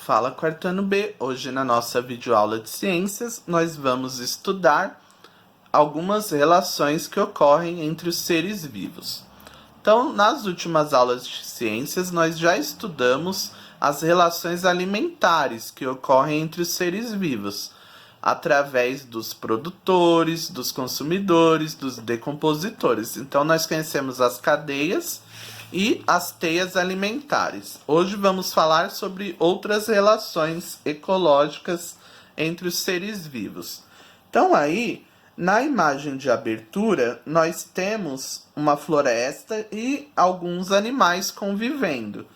Fala quarto ano B, hoje na nossa videoaula de ciências nós vamos estudar algumas relações que ocorrem entre os seres vivos. Então, nas últimas aulas de ciências nós já estudamos as relações alimentares que ocorrem entre os seres vivos, através dos produtores, dos consumidores, dos decompositores. Então nós conhecemos as cadeias e as teias alimentares. Hoje vamos falar sobre outras relações ecológicas entre os seres vivos. Então aí, na imagem de abertura, nós temos uma floresta e alguns animais convivendo.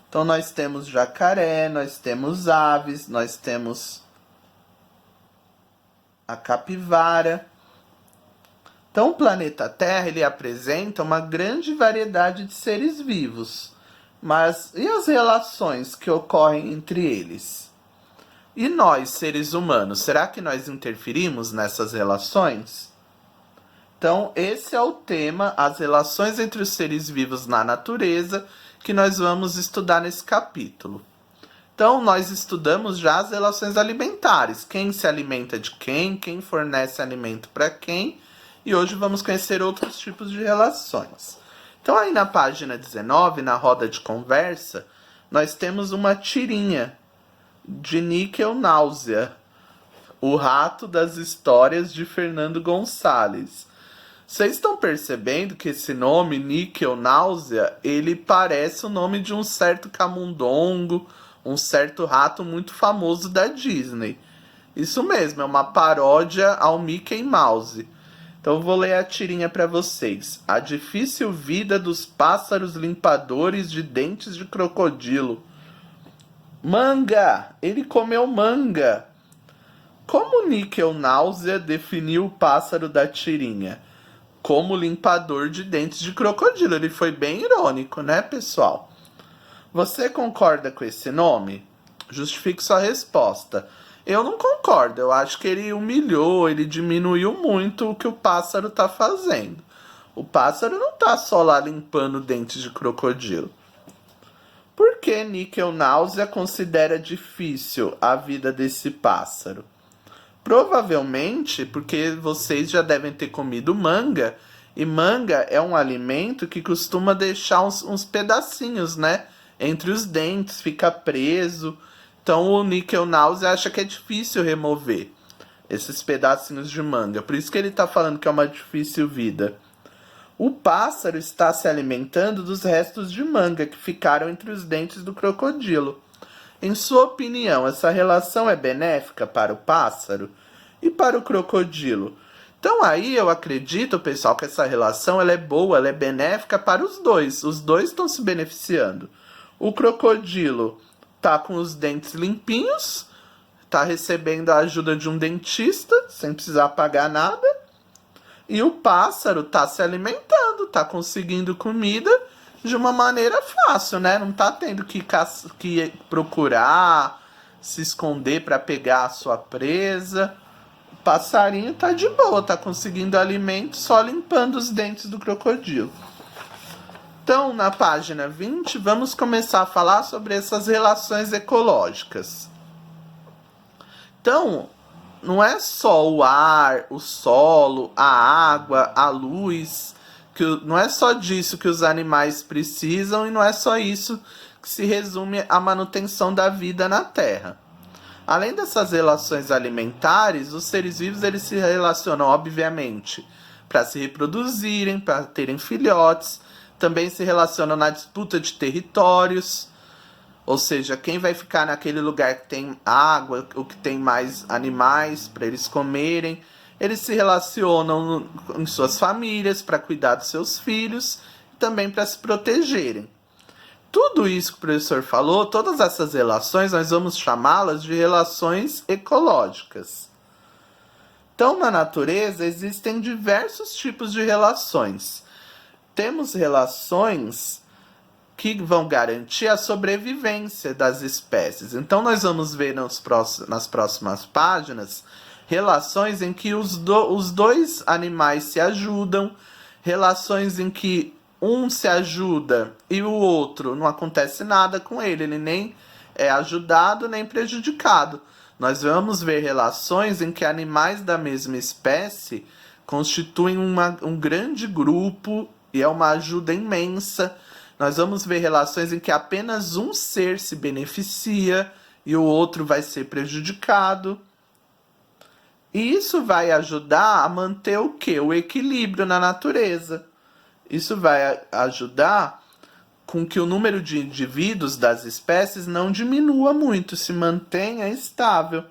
Então nós temos jacaré, nós temos aves, nós temos a capivara. Então, o planeta Terra ele apresenta uma grande variedade de seres vivos. Mas e as relações que ocorrem entre eles? E nós, seres humanos, será que nós interferimos nessas relações? Então, esse é o tema, as relações entre os seres vivos na natureza, que nós vamos estudar nesse capítulo. Então, nós estudamos já as relações alimentares. Quem se alimenta de quem fornece alimento para quem. E hoje vamos conhecer outros tipos de relações. Então, aí na página 19, na roda de conversa, nós temos uma tirinha de Níquel Náusea, o rato das histórias de Fernando Gonçalves. Vocês estão percebendo que esse nome, Níquel Náusea, ele parece o nome de um certo camundongo, um certo rato muito famoso da Disney. Isso mesmo, é uma paródia ao Mickey Mouse. Então eu vou ler a tirinha para vocês. A difícil vida dos pássaros limpadores de dentes de crocodilo. Manga! Ele comeu manga! Como Níquel Náusea definiu o pássaro da tirinha? Como limpador de dentes de crocodilo. Ele foi bem irônico, né, pessoal? Você concorda com esse nome? Justifique sua resposta. Eu não concordo, eu acho que ele humilhou, ele diminuiu muito o que o pássaro está fazendo. O pássaro não está só lá limpando dentes de crocodilo. Por que Níquel Náusea considera difícil a vida desse pássaro? Provavelmente porque vocês já devem ter comido manga, e manga é um alimento que costuma deixar uns pedacinhos, né? Entre os dentes, fica preso. Então o Níquel Náusea acha que é difícil remover esses pedacinhos de manga. Por isso que ele está falando que é uma difícil vida. O pássaro está se alimentando dos restos de manga que ficaram entre os dentes do crocodilo. Em sua opinião, essa relação é benéfica para o pássaro e para o crocodilo? Então aí eu acredito, pessoal, que essa relação ela é boa, ela é benéfica para os dois. Os dois estão se beneficiando. O crocodilo tá com os dentes limpinhos, tá recebendo a ajuda de um dentista, sem precisar pagar nada. E o pássaro tá se alimentando, tá conseguindo comida de uma maneira fácil, né? Não tá tendo que procurar, se esconder para pegar a sua presa. O passarinho tá de boa, tá conseguindo alimento só limpando os dentes do crocodilo. Então, na página 20, vamos começar a falar sobre essas relações ecológicas. Então, não é só o ar, o solo, a água, a luz, não é só disso que os animais precisam e não é só isso que se resume à manutenção da vida na Terra. Além dessas relações alimentares, os seres vivos eles se relacionam, obviamente, para se reproduzirem, para terem filhotes. Também se relacionam na disputa de territórios, ou seja, quem vai ficar naquele lugar que tem água, ou que tem mais animais para eles comerem. Eles se relacionam em suas famílias para cuidar dos seus filhos e também para se protegerem. Tudo isso que o professor falou, todas essas relações, nós vamos chamá-las de relações ecológicas. Então, na natureza, existem diversos tipos de relações. Temos relações que vão garantir a sobrevivência das espécies. Então, nós vamos ver nas próximas páginas relações em que os dois animais se ajudam, relações em que um se ajuda e o outro não acontece nada com ele nem é ajudado nem prejudicado. Nós vamos ver relações em que animais da mesma espécie constituem um grande grupo e é uma ajuda imensa. Nós vamos ver relações em que apenas um ser se beneficia e o outro vai ser prejudicado. E isso vai ajudar a manter o quê? O equilíbrio na natureza. Isso vai ajudar com que o número de indivíduos das espécies não diminua muito, se mantenha estável.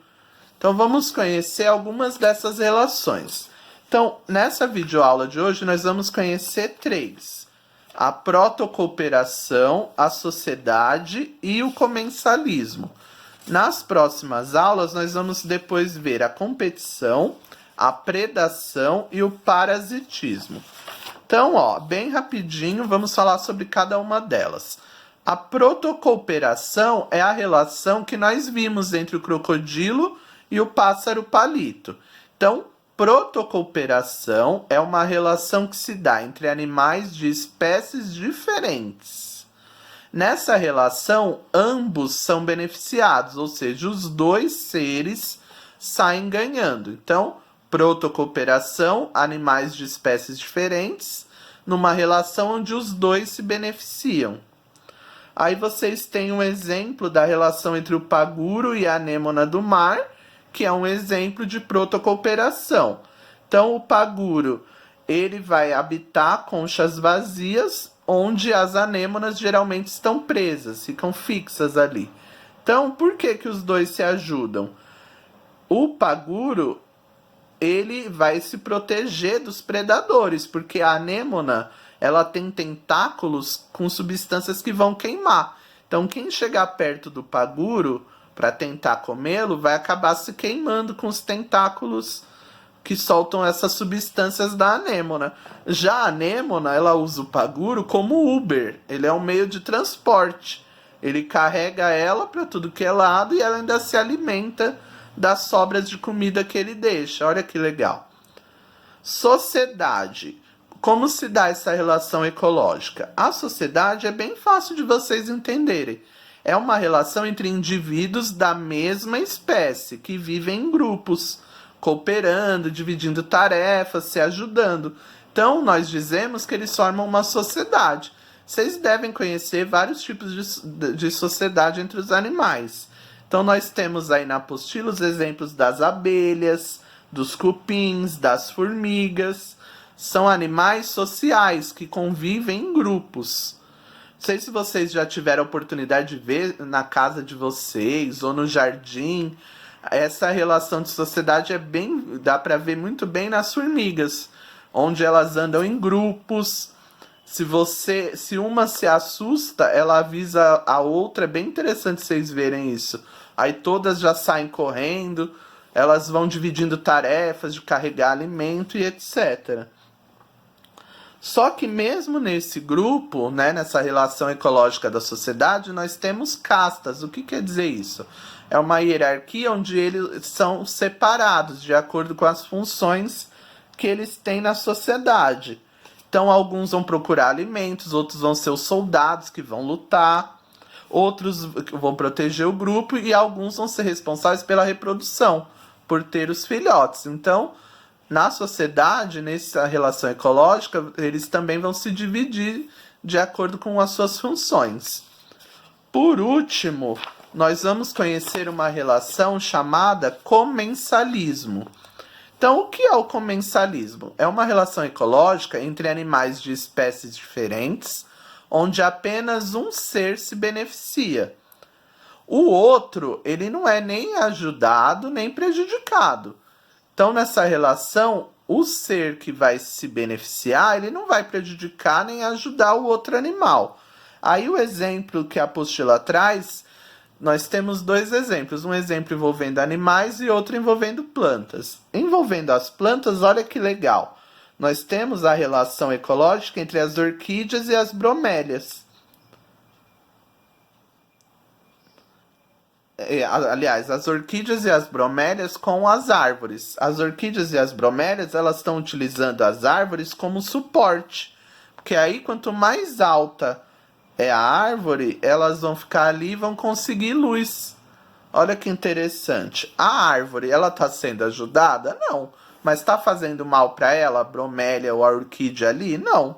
Então vamos conhecer algumas dessas relações. Então, nessa videoaula de hoje, nós vamos conhecer 3. A protocooperação, a sociedade e o comensalismo. Nas próximas aulas, nós vamos depois ver a competição, a predação e o parasitismo. Então, bem rapidinho, vamos falar sobre cada uma delas. A protocooperação é a relação que nós vimos entre o crocodilo e o pássaro palito. Então, protocooperação é uma relação que se dá entre animais de espécies diferentes. Nessa relação, ambos são beneficiados, ou seja, os dois seres saem ganhando. Então, protocooperação, animais de espécies diferentes, numa relação onde os dois se beneficiam. Aí vocês têm um exemplo da relação entre o paguro e a anêmona do mar, que é um exemplo de protocooperação. Então, o paguro, ele vai habitar conchas vazias, onde as anêmonas geralmente estão presas, ficam fixas ali. Então, por que os dois se ajudam? O paguro, ele vai se proteger dos predadores, porque a anêmona, ela tem tentáculos com substâncias que vão queimar. Então, quem chegar perto do paguro para tentar comê-lo, vai acabar se queimando com os tentáculos que soltam essas substâncias da anêmona. Já a anêmona, ela usa o paguro como Uber. Ele é um meio de transporte. Ele carrega ela para tudo que é lado e ela ainda se alimenta das sobras de comida que ele deixa. Olha que legal. Sociedade. Como se dá essa relação ecológica? A sociedade é bem fácil de vocês entenderem. É uma relação entre indivíduos da mesma espécie, que vivem em grupos, cooperando, dividindo tarefas, se ajudando. Então, nós dizemos que eles formam uma sociedade. Vocês devem conhecer vários tipos de sociedade entre os animais. Então, nós temos aí na apostila os exemplos das abelhas, dos cupins, das formigas. São animais sociais que convivem em grupos. Não sei se vocês já tiveram a oportunidade de ver na casa de vocês ou no jardim. Essa relação de sociedade dá para ver muito bem nas formigas, onde elas andam em grupos. Se uma se assusta, ela avisa a outra. É bem interessante vocês verem isso. Aí todas já saem correndo, elas vão dividindo tarefas de carregar alimento e etc. Só que mesmo nesse grupo, né, nessa relação ecológica da sociedade, nós temos castas. O que quer dizer isso? É uma hierarquia onde eles são separados de acordo com as funções que eles têm na sociedade. Então, alguns vão procurar alimentos, outros vão ser os soldados que vão lutar, outros vão proteger o grupo e alguns vão ser responsáveis pela reprodução, por ter os filhotes. Então, na sociedade, nessa relação ecológica, eles também vão se dividir de acordo com as suas funções. Por último, nós vamos conhecer uma relação chamada comensalismo. Então, o que é o comensalismo? É uma relação ecológica entre animais de espécies diferentes, onde apenas um ser se beneficia. O outro, ele não é nem ajudado nem prejudicado. Então, nessa relação, o ser que vai se beneficiar, ele não vai prejudicar nem ajudar o outro animal. Aí o exemplo que a apostila traz, nós temos 2 exemplos. Um exemplo envolvendo animais e outro envolvendo plantas. Envolvendo as plantas, olha que legal. Nós temos a relação ecológica entre as orquídeas e as bromélias. Aliás, as orquídeas e as bromélias com as árvores. As orquídeas e as bromélias, elas estão utilizando as árvores como suporte. Porque aí, quanto mais alta é a árvore, elas vão ficar ali e vão conseguir luz. Olha que interessante. A árvore, ela está sendo ajudada? Não. Mas está fazendo mal para ela, a bromélia ou a orquídea ali? Não.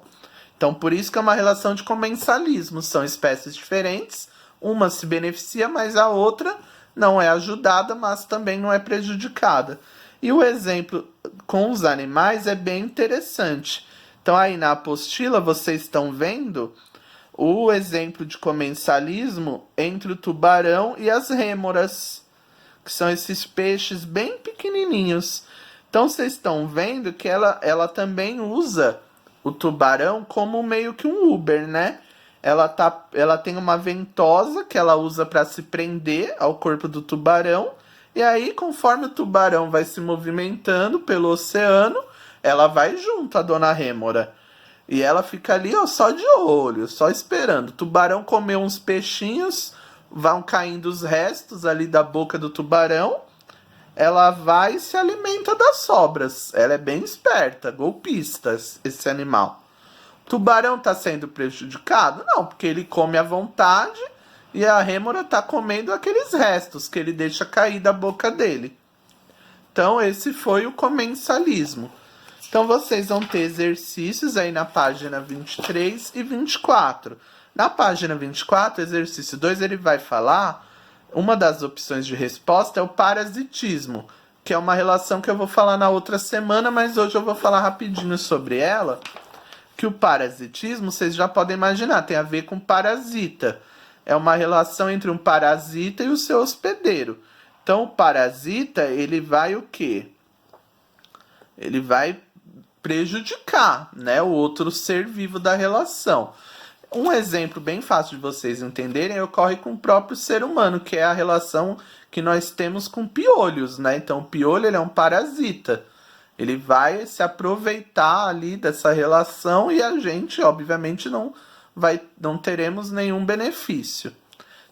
Então, por isso que é uma relação de comensalismo. São espécies diferentes, uma se beneficia, mas a outra não é ajudada, mas também não é prejudicada. E o exemplo com os animais é bem interessante. Então, aí na apostila, vocês estão vendo o exemplo de comensalismo entre o tubarão e as rêmoras, que são esses peixes bem pequenininhos. Então, vocês estão vendo que ela também usa o tubarão como meio que um Uber, né? Ela tem uma ventosa que ela usa para se prender ao corpo do tubarão. E aí, conforme o tubarão vai se movimentando pelo oceano, ela vai junto à dona Rêmora. E ela fica ali, ó, só de olho, só esperando. O tubarão comeu uns peixinhos, vão caindo os restos ali da boca do tubarão. Ela vai e se alimenta das sobras. Ela é bem esperta, golpista, esse animal. O tubarão está sendo prejudicado? Não, porque ele come à vontade e a rêmora está comendo aqueles restos que ele deixa cair da boca dele. Então, esse foi o comensalismo. Então, vocês vão ter exercícios aí na página 23 e 24. Na página 24, exercício 2, ele vai falar, uma das opções de resposta é o parasitismo, que é uma relação que eu vou falar na outra semana, mas hoje eu vou falar rapidinho sobre ela, que o parasitismo, vocês já podem imaginar, tem a ver com parasita. É uma relação entre um parasita e o seu hospedeiro. Então, o parasita, ele vai o quê? Ele vai prejudicar, né, o outro ser vivo da relação. Um exemplo bem fácil de vocês entenderem ocorre com o próprio ser humano, que é a relação que nós temos com piolhos, né? Então, o piolho ele é um parasita. Ele vai se aproveitar ali dessa relação e a gente, obviamente, não teremos nenhum benefício.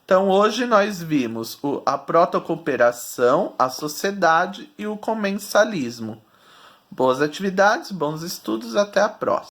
Então, hoje nós vimos a protocooperação, a sociedade e o comensalismo. Boas atividades, bons estudos, até a próxima.